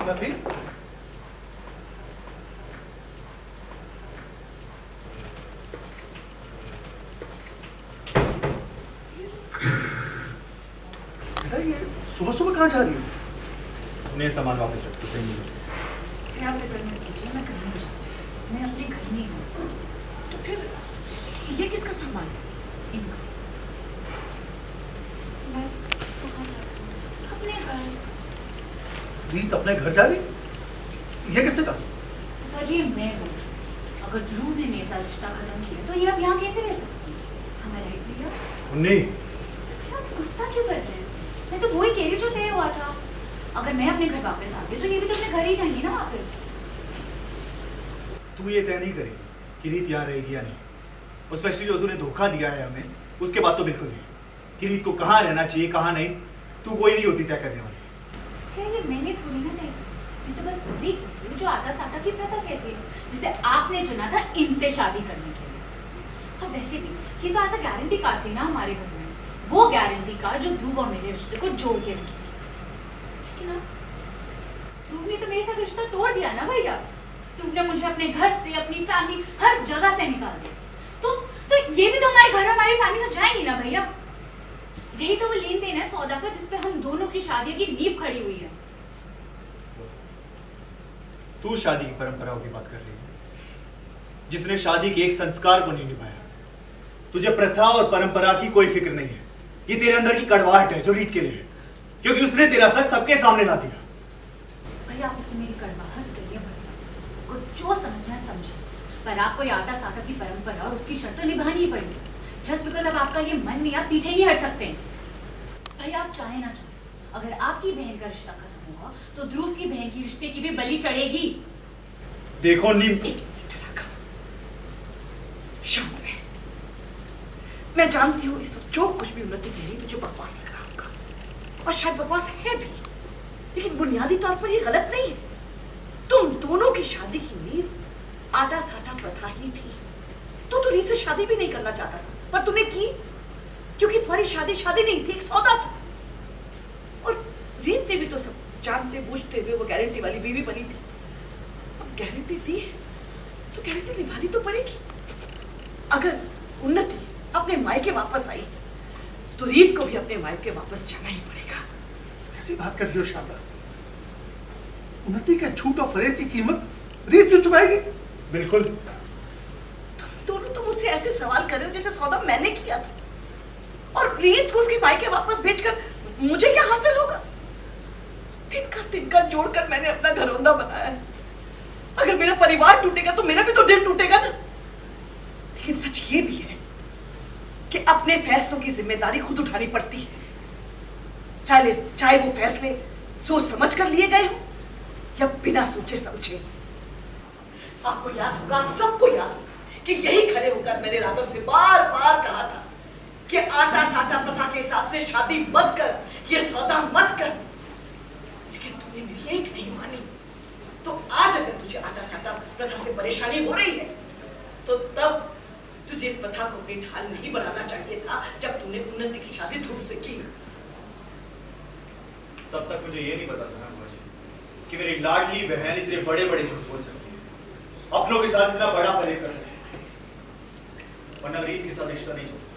उन्नति, बेटा ये सुबह सुबह कहाँ जा रही हो? उन्हें सामान वापस रख दो। क्या फिक्र मत कीजिए, मैं कहीं नहीं जाऊँ, मैं अपने घर में हूँ। तो फिर ये किसका सामान है? इनका अपने घर। रीत अपने घर जा रही? ये किससे कहा? फूफा जी मैं हूँ, अगर ध्रुव ने मेरे साथ रिश्ता खत्म किया तो ये अब यहाँ कैसे रह सकती है? हमारा राइट भैया? उन्नी, आप गुस्सा क्यों कर रहे हैं? मैं तो वही कह रही जो तय हुआ था। अगर मैं अपने घर वापस आ गई तो ये भी तो अपने घर ही जाएंगे ना वापस। तू ये तय नहीं करेगी कि रीत यहाँ रहेगी या नहीं। और स्पेशली जो तूने धोखा दिया है हमें, उसके बाद तो बिल्कुल नहीं कि रीत को कहाँ रहना चाहिए कहाँ नहीं, तू कोई नहीं होती तय करने वाली। खैर ये मैंने थोड़ी ना तय की, मैं तो बस वही कहती हूँ जो आटा साटा की प्रथा कहती है, जिसे आपने चुना था इनसे शादी करने के लिए। और वैसे भी ये तो ऐसा गारंटी कार्ड थी ना हमारे घर में, वो गारंटी कार्ड जो ध्रुव और मेरे रिश्ते को जोड़ के रखेगी। लेकिन अब ध्रुव ने तो मेरे साथ रिश्ता तोड़ दिया ना भैया। ध्रुव ने मुझे अपने घर से, अपनी फैमिली, हर जगह से निकाल दिया। तो ये भी तो हमारे घर और हमारी फैमिली से जाएंगी ना भैया। यही तो वो लेन देन है सौदा का, जिसपे हम दोनों की शादी की नींव खड़ी हुई है। तू शादी की परंपराओं की बात कर रही है, जिसने शादी के एक संस्कार को नहीं निभाया। तुझे प्रथा और परंपरा की कोई फिक्र नहीं है। ये तेरे अंदर की कड़वाहट है जो रीत के लिए है, क्योंकि उसने तेरा सच सबके सामने ला दिया। भैया आप इसे मेरी कड़वाहट करिए, को जो समझना समझे, पर आपको ये आटा साटा की परंपरा और उसकी शर्त तो निभानी ही पड़ेगी। जस्ट बिकॉज अब आपका ये मन नहीं, आप पीछे नहीं हट सकते। भैया आप चाहे ना चाहे, अगर आपकी बहन का रिश्ता खत्म हुआ तो ध्रुव की बहन की रिश्ते की भी बलि चढ़ेगी। देखो नीम, शांत रहे। मैं जानती हूँ इस वक्त जो कुछ भी उन्नति कह रही तुझे बकवास लग रहा होगा, और शायद बकवास है भी, लेकिन बुनियादी तौर पर ये गलत नहीं है। तुम दोनों की शादी की नींव आटा साटा प्रथा ही थी। तो रीत से शादी भी नहीं करना चाहता था, पर तूने की क्योंकि तुम्हारी शादी नहीं थी, एक सौदा था। और रीत ने भी तो सब जानते बूझते हुए वो गारंटी वाली बीवी बनी थी। अब गारंटी दी है तो गारंटी निभानी तो पड़ेगी। अगर उन्नति अपने मायके वापस आई तो रीत को भी अपने मायके वापस जाना ही पड़ेगा। ऐसी बात कर रही हो शारदा? उन्नति के झूठ और फरेब की कीमत रीत क्यों चुकाएगी? बिल्कुल। तुम दोनों तो मुझसे ऐसे सवाल कर रहे हो जैसे सौदा मैंने किया था, और रीत को उसके मायके वापस भेजकर मुझे क्या हासिल होगा? तिनका जोड़कर मैंने अपना घरौंदा बनाया है। अगर मेरा परिवार टूटेगा तो मेरा भी तो दिल टूटेगा ना। लेकिन सच ये भी है कि अपने फैसलों की जिम्मेदारी खुद उठानी पड़ती है, चाहे वो फैसले सोच समझ कर लिए गए हो या बिना सोचे समझे। आपको याद होगा, आप सबको याद होगा कि यही खड़े होकर मैंने राघव से बार बार कहा था कि आटा साटा प्रथा के हिसाब से शादी मत कर, ये सौदा मत कर। लेकिन तुमने मेरी एक नहीं मानी। तो आज अगर तुझे आटा साटा प्रथा से परेशानी हो रही है तो तब तुझे इस प्रथा को अपनी ढाल नहीं बनाना चाहिए था जब तूने उन्नति की शादी ध्रुव से की। तब तक मुझे ये नहीं पता था ना मुझे कि मेरी लाडली बहन इतने बड़े बड़े झूठ बोल सकती है, अपनों के साथ इतना बड़ा फरेब कर सकती है, वरना रीत के साथ रिश्ता नहीं छोड़ती।